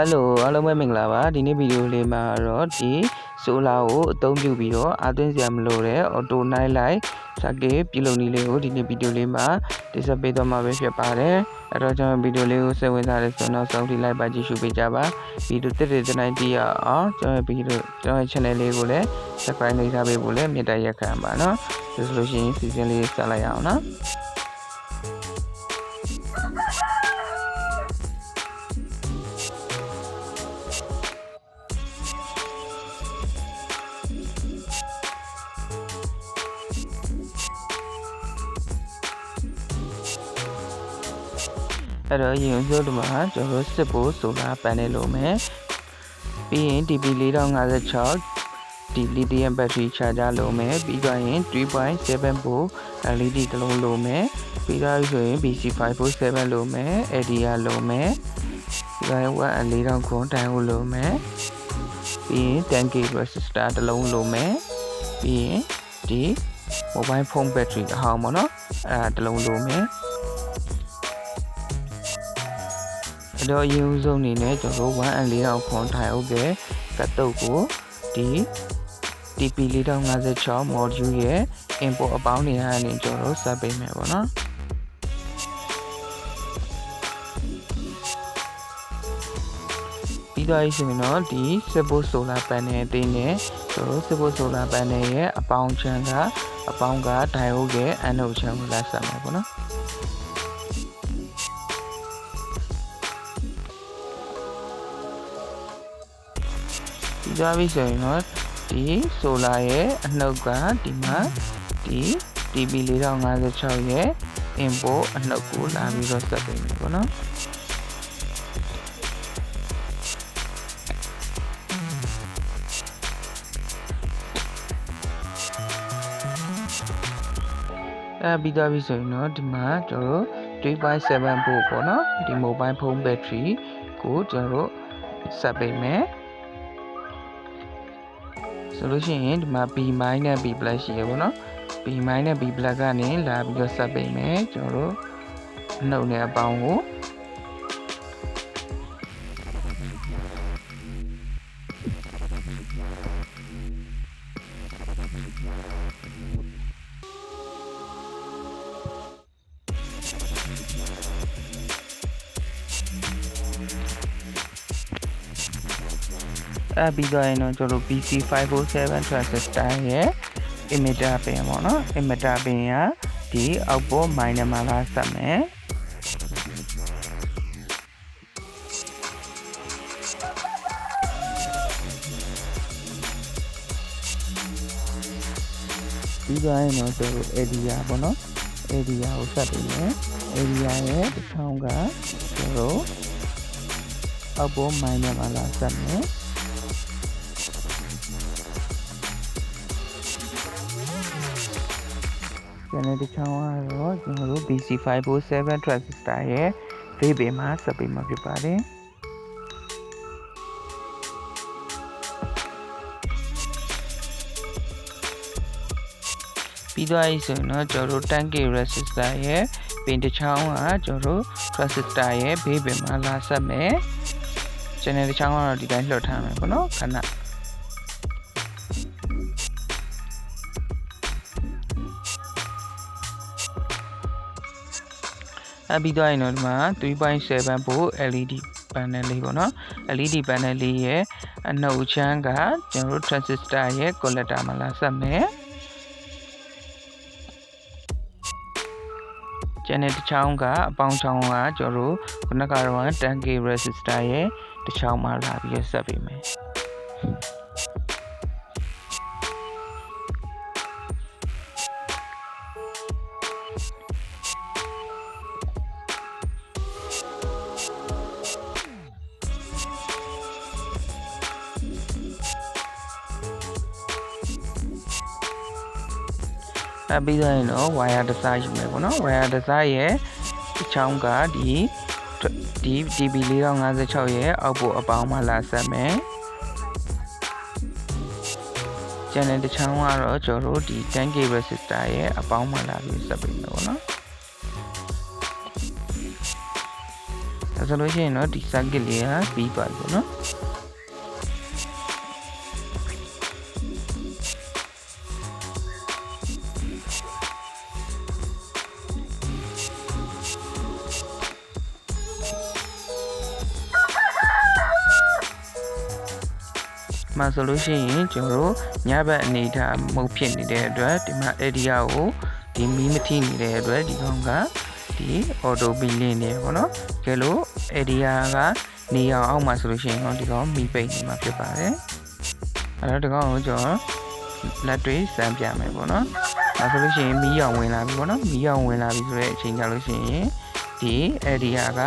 Hello အားလုံးပဲမင်္ဂလာပါဒီနေ့ဗီဒီယိုလေးမှာတော့ဒီဆိုလာကိုအသုံးပြုပြီးတော့အသွင်းစရာမလိုတဲ့ auto night light circuit ပြုလုပ်နည်းလေးကိုဒီနေ့ဗီဒီယိုလေးမှာတင်ဆက်ပေးသွားမှာပဲဖြစ်ပါတယ်အဲ့တော့ကျွန်တော်ဗီဒီယိုလေးကိုစိတ်ဝင်စားတဲ့ဆိုတော့နောက်ဆုံးထိလိုက်ပါကြည့်ရှုပေးကြပါဗီဒီယိုတစ်တစ်တိုင်းတည်းရအောင်ကျွန်တော်ဗီဒီယိုကျွန်တော် channel လေးကိုလည်း subscribe လုပ်ထားပေးဖို့လည်းမြတ်တရက်ခံပါနော်ဒါဆိုလို့ရှိရင်စီစဉ်လေးဆက်လိုက်အောင်နော်အဲ့တော့ရင်စိုးဒီမှာကျွန်တော်စစ်ဖို့ဆိုတာပန်နယ်လို့မယ်ပြီးရင် DP4056 ဒီလီသီယမ်ဘက်ထရီချာဂျာလို့မယ်ပြီးတော့ရင် 3.7 volt LED တစ်လုံးလို့မယ်ပြီးတော့ဆိုရင် BC547 လို့မယ် ADR လို့မယ်ပြီးတော့14000ခွန်တိုင်ဟုတ်လို့မယ်ပြီးရင် 10k resistor တစ်လုံးလို့မယ်ပြီးရင်ဒီ mobile phone battery အဟောင်းပေါ့နော်အဲ့ဒါတစ်လုံးလို့မယ်အဲ့တော့ရင်ဦးဆုံးအနေနဲ့ကျွန်တော်14000ခွန်ထိုင်ဟုတ်ကဲ့ကတ်တုတ်ကိုဒီ TP4056 module ရဲ့ import အပေါင်းတွေကနေကျွန်တော်ဆက်ပေးမယ်ပေါ့နော်ပြီးတော့ဆိုရင်တော့ဒီ Support Solar Panel အသေးနဲ့ကျွန်တော် Support Solar Panel ရဲ့အပေါင်းချမ်းကအပေါင်းက diode ရဲ့ anode ချမ်းကိုလက်ဆက်မယ်ပေါ့နော်ကြပြီဆိုရင်တော့ဒီဆိုလာရဲ့အနှုတ်ကဒီမှာဒီ TP4056 ရဲ့ import အနှုတ်ကိုလာပြီးတော့ဆက်ပေးမယ်ပေါ့နော်ပြီးတော့ပြီဆိုရင်တော့ဒီမှာကျွန်တော် 3.7 volt ပေါ့နော်ဒီ mobile phone battery ကိုကျွန်တော်ဆက်ပေးမယ်ဆိုလို့ရှိရင်ဒီမှာ B- နဲ့ B+ ရှိရပေါ့နော် B- နဲ့ B+ ကနေလာပြီးတော့ဆက်ပေးမယ်ကျွန်တော်တို့အနှုတ်နဲ့အပေါင်းကိုပြီးတော့ရင်တော့ကျွန်တော် BC547 transistor ရဲ့ emitter pin ပေါ့နော် emitter pin ကဒီ output minus မှာလာဆက်မယ်ပြီးတော့ရင်တော့ကျွန်တော် area ပေါ့နော် area ကိုဆက်ပေးမယ် area ရဲ့တစ်ချောင်းကကျွန်တော် output minus မှာလာဆက်မယ်ကျန်တဲ့တစ်ချောင်းကတော့ကျွန်တော်တို့ BC547 transistor ရဲ့ base pin မှာဆက်ပေးမှာဖြစ်ပါတယ်ပြီးတော့ဆိုရင်တော့ကျွန်တော်တို့ 10k resistor ရဲ့ pin တစ်ချောင်းကကျွန်တော်တို့ transistor ရဲ့ base pin မှာလာဆက်မယ်ကျန်တဲ့တစ်ချောင်းကတော့ဒီတိုင်းလွှတ်ထားမယ်ပေါ့နော်ခဏပြီးတော့ရင်တော့ဒီမှာ 3.7 volt LED panel လေးပေါ့နော် LED panel လေးရဲ့အနှုတ်ချမ်းကကျွန်တော်တို့ transistor ရဲ့ collector မှာလာဆက်မယ်ကျန်တဲ့တစ်ချောင်းကအပေါင်းချောင်းကကျွန်တော်တို့ခုနကတော့ 10k resistor ရဲ့တစ်ချောင်းမှာလာပြီးဆက်ပေးမယ်ပြီးတော့ရင်တော့ wire design ယူမယ်ပေါ့နော် wire design ရဲ့အချောင်းကဒီ TP4056 ရဲ့အောက်ပို့အပေါင်းမှာလာဆက်မယ်ကျန်တဲ့တစ်ချောင်းကတော့ကျွန်တော်တို့ဒီ 10k resistor ရဲ့အပေါင်းမှာလာပြီးဆက်ပေးမယ်ပေါ့နော် ဒါဆိုလို့ရှိရင်တော့ဒီ circuit လေးကပြီးသွားပြီပေါ့နော်မှာဆိုလို့ရှိရင်ကျွန်တော်တို့ညဘက်အနေထားမဟုတ်ဖြစ်နေတဲ့အတွက်ဒီမှာ area ကိုဒီမီးမထိနေတဲ့အတွက်ဒီကောင်ကဒီ auto billing နေပေါ့နော်ကဲလို့ area ကနေအောင်အောက်မှာဆိုလို့ရှိရင်တော့ဒီကောင်မီးပိတ်နေမှာဖြစ်ပါတယ်အဲ့တော့ဒီကောင်ကိုကျွန်တော်လက်တွေစမ်းပြမယ်ပေါ့နော်ဒါဆိုလို့ရှိရင်မီးရောင်ဝင်လာပြီပေါ့နော်မီးရောင်ဝင်လာပြီဆိုတဲ့အချိန်ကြလို့ရှိရင်ဒီ area က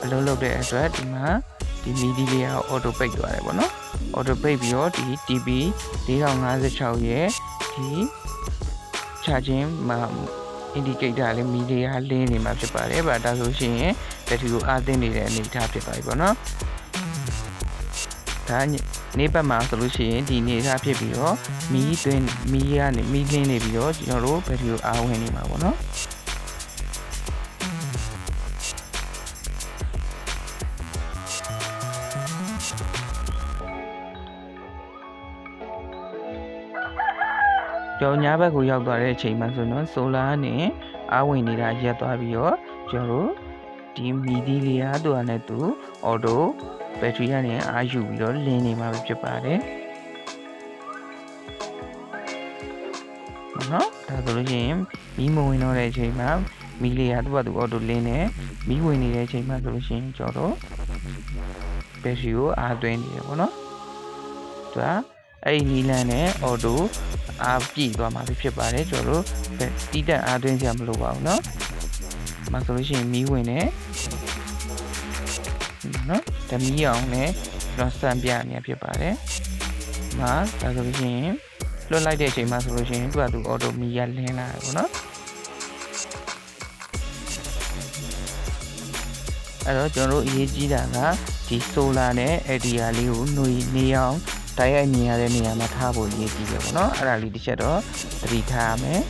အလုံးလုံးတဲ့အတွက်ဒီမှာဒီမီဒီလေးက auto ပိတ်သွားတယ်ပေါ့နော် auto ပိတ်ပြီးတော့ဒီ TB 4056ရဲ့ဒီ charging မှာ indicator လေးမီဒီယာလင်းနေမှာဖြစ်ပါတယ်ဗျာဒါဆိုရှင်ဘက်ထရီကိုအားသွင်းနေတဲ့အနေအထားဖြစ်ပါပြီပေါ့နော်ဒါနေ့ပတ်မှာဆိုလို့ရှိရင်ဒီအနေအထားဖြစ်ပြီးတော့မီးသွင်းမီးကနေမီးလင်းနေပြီးတော့ကျွန်တော်တို့ဘက်ထရီကိုအားဝင်နေမှာပေါ့နော်ကျွန်တော်ညဘက်ကိုရောက်သွားတဲ့အချိန်မှာဆိုတော့ဆိုလာနဲ့အားဝင်နေတာရက်သွားပြီးတော့ကျွန်တော်တို့ဒီမီဒီလေးအားသူနဲ့သူအော်တိုဘက်ထရီကနေအားယူပြီးတော့လင်းနေမှာဖြစ်ပါတယ်နော်ဒါဆိုလို့ရှိရင်မီးမဝင်တော့တဲ့အချိန်မှာမီးလေးကသူ့ဘာသူအော်တိုလင်းနေမီးဝင်နေတဲ့အချိန်မှာဆိုလို့ရှိရင်ကျွန်တော်တို့ဘက်ထရီကိုအားသွင်းနေတယ်ပေါ့နော်ဒါအဲ့ဒီနီလန်နဲ့အော်တိုအားပြည့်သွားမှာဖြစ်ပါတယ်ကျွန်တော်တို့တီးတက်အားသွင်းကြမလို့ပါဘူးเนาะမဆိုလို့ရှိရင်မီးဝင်နေเนาะဓမီအောင်နဲ့ကျွန်တော်စမ်းပြနေဖြစ်ပါတယ်ဒါဆိုလို့ရှိရင်လွှတ်လိုက်တဲ့အချိန်မှာဆိုလို့ရှိရင်သူကသူအော်တိုမီးရလင်းလာတယ်ပေါ့နော်အဲ့တော့ကျွန်တော်တို့အရေးကြီးတာကဒီဆိုလာနဲ့အဒီယာလေးကိုနေအောင်တိုက်ရိုက်မြင်ရတဲ့နေရာမှာထားဖို့ရည်ကြီးတယ်ပေါ့နော်အဲ့ဒါလေးတစ်ချက်တော့သတိထားရမယ်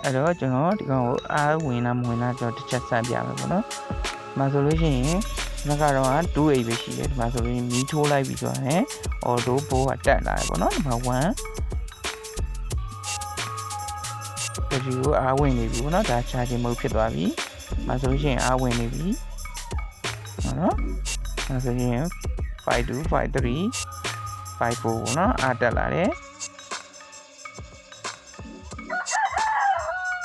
အဲ့တော့ကျွန်တော်ဒီကောင်ကိုအားဝင်လားမဝင်လားကျွန်တော်တစ်ချက်စပြမယ်ပေါ့နော်။မှာဆိုလို့ရှိရင်ဒီကတော့2A ပဲရှိတယ်ဒီမှာဆိုလို့မီးထိုးလိုက်ပြီးဆိုရင်အော်တိုဘိုးကတက်လာတယ်ပေါ့နော်ဒီမှာ1ဘက်ထရီကိုအားဝင်နေပြီပေါ့နော်ဒါ charging mode ဖြစ်သွားပြီ။မှာဆိုလို့ရှိရင်အားဝင်နေပြီ။နော်။မှာဆိုရင်525354ပေါ့နော်အားတက်လာတယ်